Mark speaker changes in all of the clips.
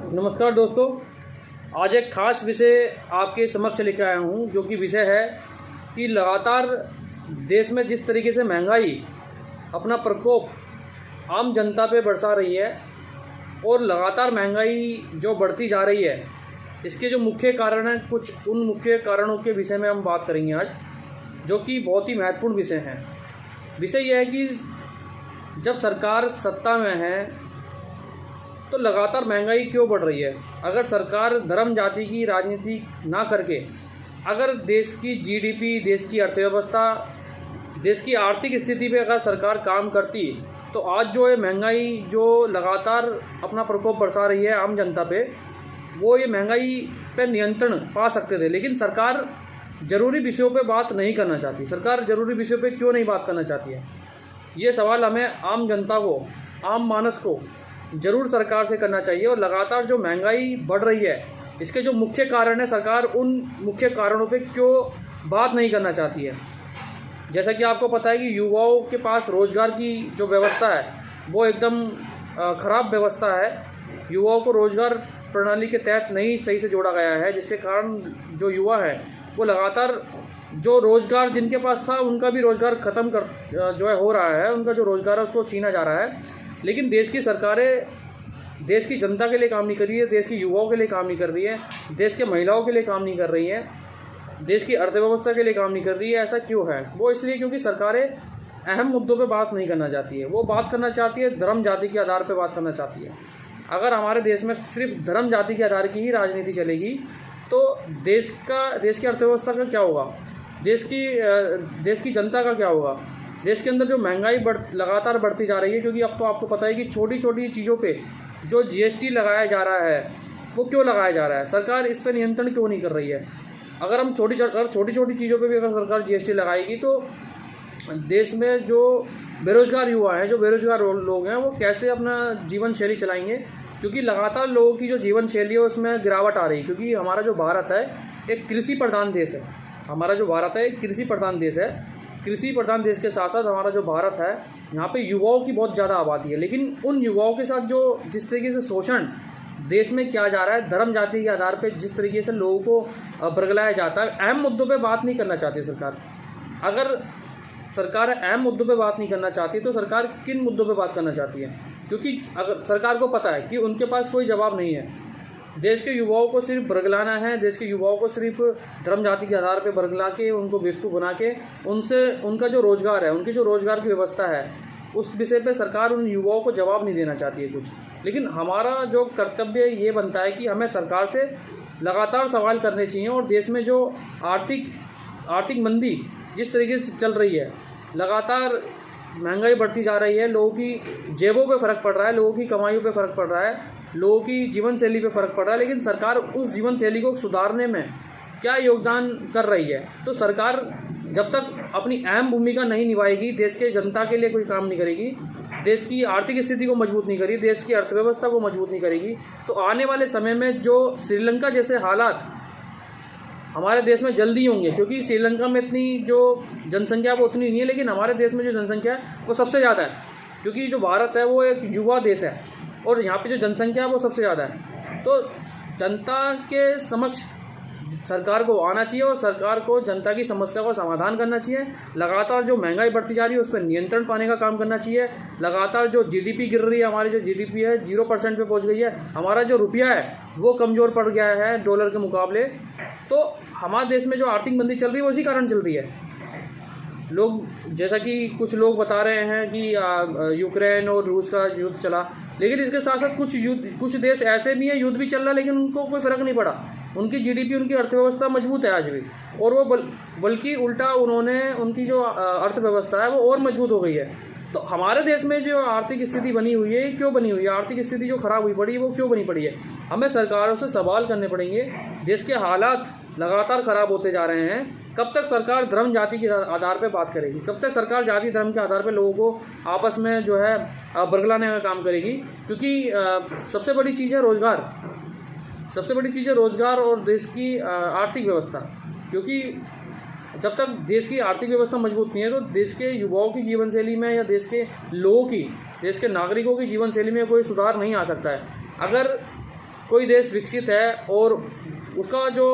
Speaker 1: नमस्कार दोस्तों, आज एक ख़ास विषय आपके समक्ष लेकर आया हूँ, जो कि विषय है कि लगातार देश में जिस तरीके से महंगाई अपना प्रकोप आम जनता पे बरसा रही है और लगातार महंगाई जो बढ़ती जा रही है, इसके जो मुख्य कारण हैं, कुछ उन मुख्य कारणों के विषय में हम बात करेंगे आज, जो कि बहुत ही महत्वपूर्ण विषय हैं। विषय यह है कि जब सरकार सत्ता में है तो लगातार महंगाई क्यों बढ़ रही है। अगर सरकार धर्म जाति की राजनीति ना करके अगर देश की जीडीपी, देश की अर्थव्यवस्था, देश की आर्थिक स्थिति पे अगर सरकार काम करती तो आज जो है महंगाई जो लगातार अपना प्रकोप बरसा रही है आम जनता पे, वो ये महंगाई पे नियंत्रण पा सकते थे। लेकिन सरकार ज़रूरी विषयों पे बात नहीं करना चाहती। सरकार ज़रूरी विषयों पे क्यों नहीं बात करना चाहती है, ये सवाल हमें आम जनता को, आम मानस को ज़रूर सरकार से करना चाहिए। और लगातार जो महंगाई बढ़ रही है, इसके जो मुख्य कारण है, सरकार उन मुख्य कारणों पे क्यों बात नहीं करना चाहती है। जैसा कि आपको पता है कि युवाओं के पास रोज़गार की जो व्यवस्था है वो एकदम ख़राब व्यवस्था है। युवाओं को रोज़गार प्रणाली के तहत नहीं सही से जोड़ा गया है, जिसके कारण जो युवा है वो लगातार जो रोज़गार जिनके पास था उनका भी रोज़गार ख़त्म कर जो है हो रहा है, उनका जो रोज़गार है उसको छीना जा रहा है। लेकिन देश की सरकारें देश की जनता के लिए काम नहीं कर रही है, देश के युवाओं के लिए काम नहीं कर रही है, देश के महिलाओं के लिए काम नहीं कर रही है, देश की अर्थव्यवस्था के लिए काम नहीं कर रही है। ऐसा क्यों है? वो इसलिए क्योंकि सरकारें अहम मुद्दों पे बात नहीं करना चाहती है। वो बात करना चाहती है धर्म जाति के आधार पे बात करना चाहती है। अगर हमारे देश में सिर्फ धर्म जाति के आधार की ही राजनीति चलेगी तो देश की अर्थव्यवस्था का क्या होगा, देश की जनता का क्या होगा। देश के अंदर जो महंगाई लगातार बढ़ती जा रही है, क्योंकि अब तो आपको पता है कि छोटी छोटी चीज़ों पे जो जीएसटी लगाया जा रहा है वो क्यों लगाया जा रहा है, सरकार इस पे नियंत्रण क्यों नहीं कर रही है। अगर हम छोटी छोटी चीज़ों पे भी अगर सरकार जीएसटी लगाएगी तो देश में जो बेरोजगार युवा हैं, जो बेरोजगार लोग हैं, वो कैसे अपना जीवन शैली चलाएंगे। क्योंकि लगातार लोगों की जो जीवन शैली है उसमें गिरावट आ रही है। क्योंकि हमारा जो भारत है एक कृषि प्रधान देश है। हमारा जो भारत है एक कृषि प्रधान देश है। कृषि प्रधान देश के साथ साथ हमारा जो भारत है, यहाँ पे युवाओं की बहुत ज़्यादा आबादी है। लेकिन उन युवाओं के साथ जो जिस तरीके से शोषण देश में किया जा रहा है, धर्म जाति के आधार पे जिस तरीके से लोगों को बरगलाया जाता है, अहम मुद्दों पे बात नहीं करना चाहती सरकार। अगर सरकार अहम मुद्दों पे बात नहीं करना चाहती तो सरकार किन मुद्दों पे बात करना चाहती है? क्योंकि अगर सरकार को पता है कि उनके पास कोई जवाब नहीं है। देश के युवाओं को सिर्फ बरगलाना है, देश के युवाओं को सिर्फ धर्म जाति के आधार पे बरगला के, उनको बेवकूफ़ बना के उनसे उनका जो रोज़गार है, उनकी जो रोज़गार की व्यवस्था है, उस विषय पे सरकार उन युवाओं को जवाब नहीं देना चाहती है कुछ। लेकिन हमारा जो कर्तव्य ये बनता है कि हमें सरकार से लगातार सवाल करने चाहिए। और देश में जो आर्थिक मंदी जिस तरीके से चल रही है, लगातार महंगाई बढ़ती जा रही है, लोगों की जेबों पे फ़र्क पड़ रहा है, लोगों की कमाइयों पे फ़र्क पड़ रहा है, लोगों की जीवन शैली पे फ़र्क पड़ रहा है। लेकिन सरकार उस जीवन शैली को सुधारने में क्या योगदान कर रही है? तो सरकार जब तक अपनी अहम भूमिका नहीं निभाएगी, देश के जनता के लिए कोई काम नहीं करेगी, देश की आर्थिक स्थिति को मजबूत नहीं करेगी, देश की अर्थव्यवस्था को मजबूत नहीं करेगी, तो आने वाले समय में जो श्रीलंका जैसे हालात हमारे देश में जल्दी होंगे। क्योंकि श्रीलंका में इतनी जो जनसंख्या वो उतनी नहीं है, लेकिन हमारे देश में जो जनसंख्या है वो सबसे ज़्यादा है। क्योंकि जो भारत है वो एक युवा देश है और यहाँ पे जो जनसंख्या है वो सबसे ज़्यादा है। तो जनता के समक्ष सरकार को आना चाहिए और सरकार को जनता की समस्या का समाधान करना चाहिए। लगातार जो महंगाई बढ़ती जा रही है उस पर नियंत्रण पाने का काम करना चाहिए। लगातार जो जीडीपी गिर रही है, हमारी जो जीडीपी है 0% पे पहुंच गई है, हमारा जो रुपया है वो कमज़ोर पड़ गया है डॉलर के मुकाबले। तो हमारे देश में जो आर्थिक मंदी चल रही है वो इसी कारण चल रही है। लोग, जैसा कि कुछ लोग बता रहे हैं कि यूक्रेन और रूस का युद्ध चला, लेकिन इसके साथ साथ कुछ देश ऐसे भी हैं युद्ध भी चल रहा है लेकिन उनको कोई फ़र्क नहीं पड़ा। उनकी जीडीपी, उनकी अर्थव्यवस्था मजबूत है आज भी। और वो बल्कि उल्टा उन्होंने उनकी जो अर्थव्यवस्था है वो और मजबूत हो गई है। तो हमारे देश में जो आर्थिक स्थिति बनी हुई है, क्यों बनी हुई है? आर्थिक स्थिति जो ख़राब हुई पड़ी है वो क्यों बनी पड़ी है? हमें सरकारों से सवाल करने पड़ेंगे। देश के हालात लगातार ख़राब होते जा रहे हैं। कब तक सरकार धर्म जाति के आधार पे बात करेगी? कब तक सरकार जाति धर्म के आधार पे लोगों को आपस में जो है बरगलाने का काम करेगी? क्योंकि सबसे बड़ी चीज़ है रोज़गार, सबसे बड़ी चीज़ है रोज़गार और देश की आर्थिक व्यवस्था। क्योंकि जब तक देश की आर्थिक व्यवस्था मजबूत नहीं है तो देश के युवाओं की जीवन शैली में या देश के लोगों की, देश के नागरिकों की जीवन शैली में कोई सुधार नहीं आ सकता है। अगर कोई देश विकसित है और उसका जो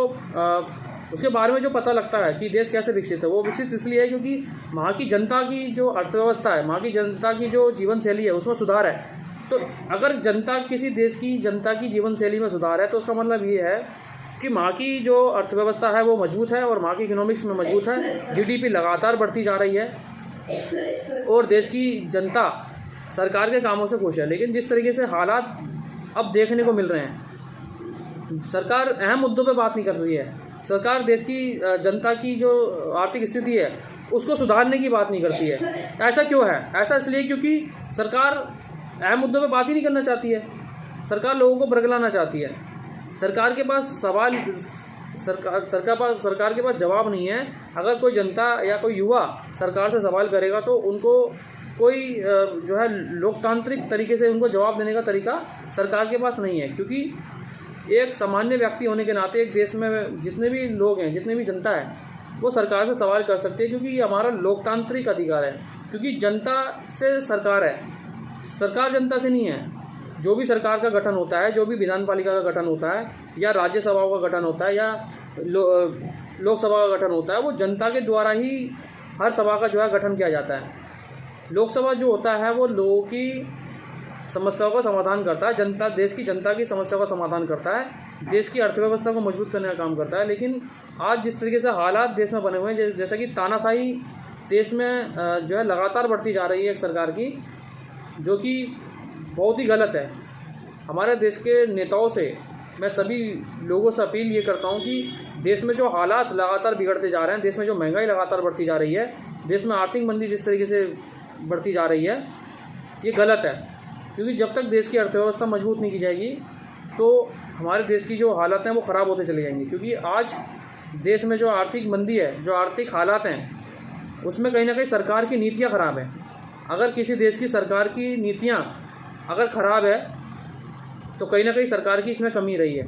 Speaker 1: उसके बारे में जो पता लगता है कि देश कैसे विकसित है, वो विकसित इसलिए है क्योंकि वहाँ की जनता की जो अर्थव्यवस्था है, वहाँ की जनता की जो जीवन शैली है उसमें सुधार है। तो अगर जनता किसी देश की जनता की जीवन शैली में सुधार है तो उसका मतलब ये है कि वहाँ की जो अर्थव्यवस्था है वो मजबूत है और वहाँ की इकोनॉमिक्स में मजबूत है, जीडीपी लगातार बढ़ती जा रही है और देश की जनता सरकार के कामों से खुश है। लेकिन जिस तरीके से हालात अब देखने को मिल रहे हैं, सरकार अहम मुद्दों पे बात नहीं कर रही है, सरकार देश की जनता की जो आर्थिक स्थिति है उसको सुधारने की बात नहीं करती है। ऐसा क्यों है? ऐसा इसलिए क्योंकि सरकार अहम मुद्दों पे बात ही नहीं करना चाहती है, सरकार लोगों को बरगलाना चाहती है। सरकार के पास सवाल सरकार के पास जवाब नहीं है। अगर कोई जनता या कोई युवा सरकार से सवाल करेगा तो उनको कोई जो है लोकतांत्रिक तरीके से उनको जवाब देने का तरीका सरकार के पास नहीं है, क्योंकि एक सामान्य व्यक्ति होने के नाते एक देश में जितने भी लोग हैं, जितने भी जनता है, वो सरकार से सवाल कर सकते हैं, क्योंकि ये हमारा लोकतांत्रिक अधिकार है। क्योंकि जनता से सरकार है, सरकार जनता से नहीं है। जो भी सरकार का गठन होता है, जो भी विधान पालिका का गठन होता है या राज्यसभाओं का गठन होता है या लोकसभा का गठन होता है, वो जनता के द्वारा ही हर सभा का जो है गठन किया जाता है। लोकसभा जो होता है वो लोगों की समस्याओं का समाधान करता है, जनता देश की जनता की समस्याओं का समाधान करता है, देश की अर्थव्यवस्था को मजबूत करने का काम करता है। लेकिन आज जिस तरीके से हालात देश में बने हुए हैं, जैसा कि तानाशाही देश में जो है लगातार बढ़ती जा रही है एक सरकार की, जो कि बहुत ही गलत है। हमारे देश के नेताओं से मैं सभी लोगों से अपील ये करता हूँ कि देश में जो हालात लगातार बिगड़ते जा रहे हैं, देश में जो महंगाई लगातार बढ़ती जा रही है, देश में आर्थिक मंदी जिस तरीके से बढ़ती जा रही है, ये गलत है। क्योंकि जब तक देश की अर्थव्यवस्था मजबूत नहीं की जाएगी तो हमारे देश की जो हालात हैं वो ख़राब होते चले जाएंगे। क्योंकि आज देश में जो आर्थिक मंदी है, जो आर्थिक हालात हैं, उसमें कहीं ना कहीं सरकार की नीतियाँ ख़राब हैं। अगर किसी देश की सरकार की नीतियाँ अगर ख़राब है तो कहीं ना कहीं सरकार की इसमें कमी रही है।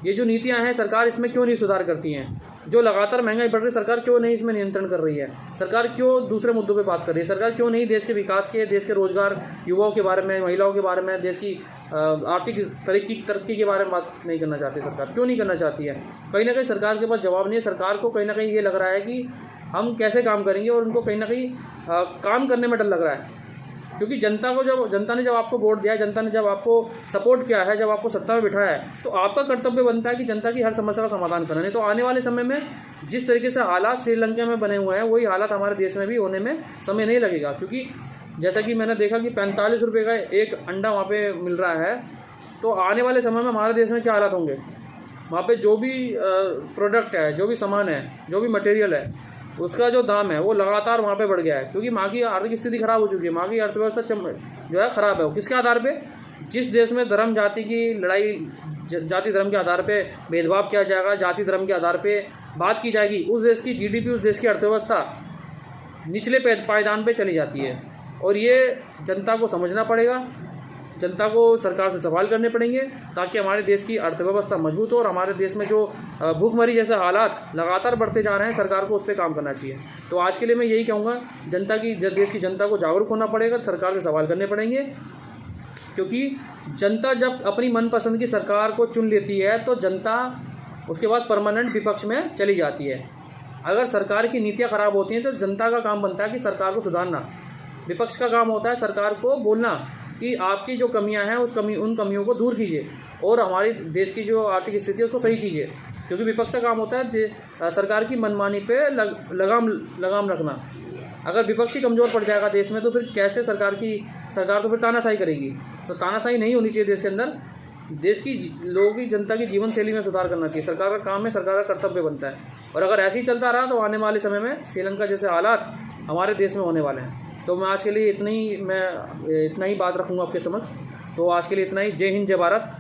Speaker 1: ये जो नीतियां हैं, सरकार इसमें क्यों नहीं सुधार करती हैं? जो लगातार महंगाई बढ़ रही है, सरकार क्यों नहीं इसमें नियंत्रण कर रही है? सरकार क्यों दूसरे मुद्दों पे बात कर रही है? सरकार क्यों नहीं देश के विकास के, देश के रोजगार, युवाओं के बारे में, महिलाओं के बारे में, देश की आर्थिक तरक्की के बारे में बात नहीं करना चाहती? सरकार क्यों नहीं करना चाहती है? कहीं ना कहीं सरकार के पास जवाब नहीं है। सरकार को कहीं ना कहीं ये लग रहा है कि हम कैसे काम करेंगे, और उनको कहीं ना कहीं काम करने में डर लग रहा है। क्योंकि जनता ने जब आपको वोट दिया है, जनता ने जब आपको सपोर्ट किया है, जब आपको सत्ता में बिठाया है, तो आपका कर्तव्य बनता है कि जनता की हर समस्या का समाधान करना। नहीं तो आने वाले समय में जिस तरीके से हालात श्रीलंका में बने हुए हैं, वही हालात हमारे देश में भी होने में समय नहीं लगेगा। क्योंकि जैसा कि मैंने देखा कि 45 रुपये का एक अंडा वहाँ पे मिल रहा है, तो आने वाले समय में हमारे देश में क्या हालात होंगे? वहाँ पे जो भी प्रोडक्ट है, जो भी सामान है, जो भी मटेरियल है, उसका जो दाम है वो लगातार वहाँ पे बढ़ गया है। क्योंकि वहाँ की आर्थिक स्थिति खराब हो चुकी है, वहाँ की अर्थव्यवस्था जो है ख़राब है। वो किसके आधार पे? जिस देश में धर्म जाति की लड़ाई, जाति धर्म के आधार पे भेदभाव किया जाएगा, जाति धर्म के आधार पे बात की जाएगी, उस देश की जीडीपी, उस देश की अर्थव्यवस्था निचले पायदान पे चली जाती है। और ये जनता को समझना पड़ेगा, जनता को सरकार से सवाल करने पड़ेंगे, ताकि हमारे देश की अर्थव्यवस्था मजबूत हो। और हमारे देश में जो भूखमरी जैसे हालात लगातार बढ़ते जा रहे हैं, सरकार को उस पर काम करना चाहिए। तो आज के लिए मैं यही कहूँगा, देश की जनता को जागरूक होना पड़ेगा, सरकार से सवाल करने पड़ेंगे। क्योंकि जनता जब अपनी मनपसंद की सरकार को चुन लेती है तो जनता उसके बाद परमानेंट विपक्ष में चली जाती है। अगर सरकार की नीतियाँ ख़राब होती हैं तो जनता का काम बनता है कि सरकार को सुधारना, विपक्ष का काम होता है सरकार को बोलना कि आपकी जो कमियां हैं उन कमियों को दूर कीजिए और हमारे देश की जो आर्थिक स्थिति है उसको सही कीजिए। क्योंकि विपक्ष का काम होता है सरकार की मनमानी पे लगाम रखना। अगर विपक्ष ही कमज़ोर पड़ जाएगा देश में, तो फिर कैसे सरकार तो फिर तानाशाही करेगी। तो तानाशाही नहीं होनी चाहिए देश के अंदर। देश की लोगों की, जनता की जीवन शैली में सुधार करना चाहिए। सरकार का काम है, सरकार का कर्तव्य बनता है। और अगर ऐसे ही चलता रहा तो आने वाले समय में श्रीलंका जैसे हालात हमारे देश में होने वाले हैं। तो मैं आज के लिए इतना ही बात रखूँगा आपके समक्ष। तो आज के लिए इतना ही। जय हिंद, जय भारत।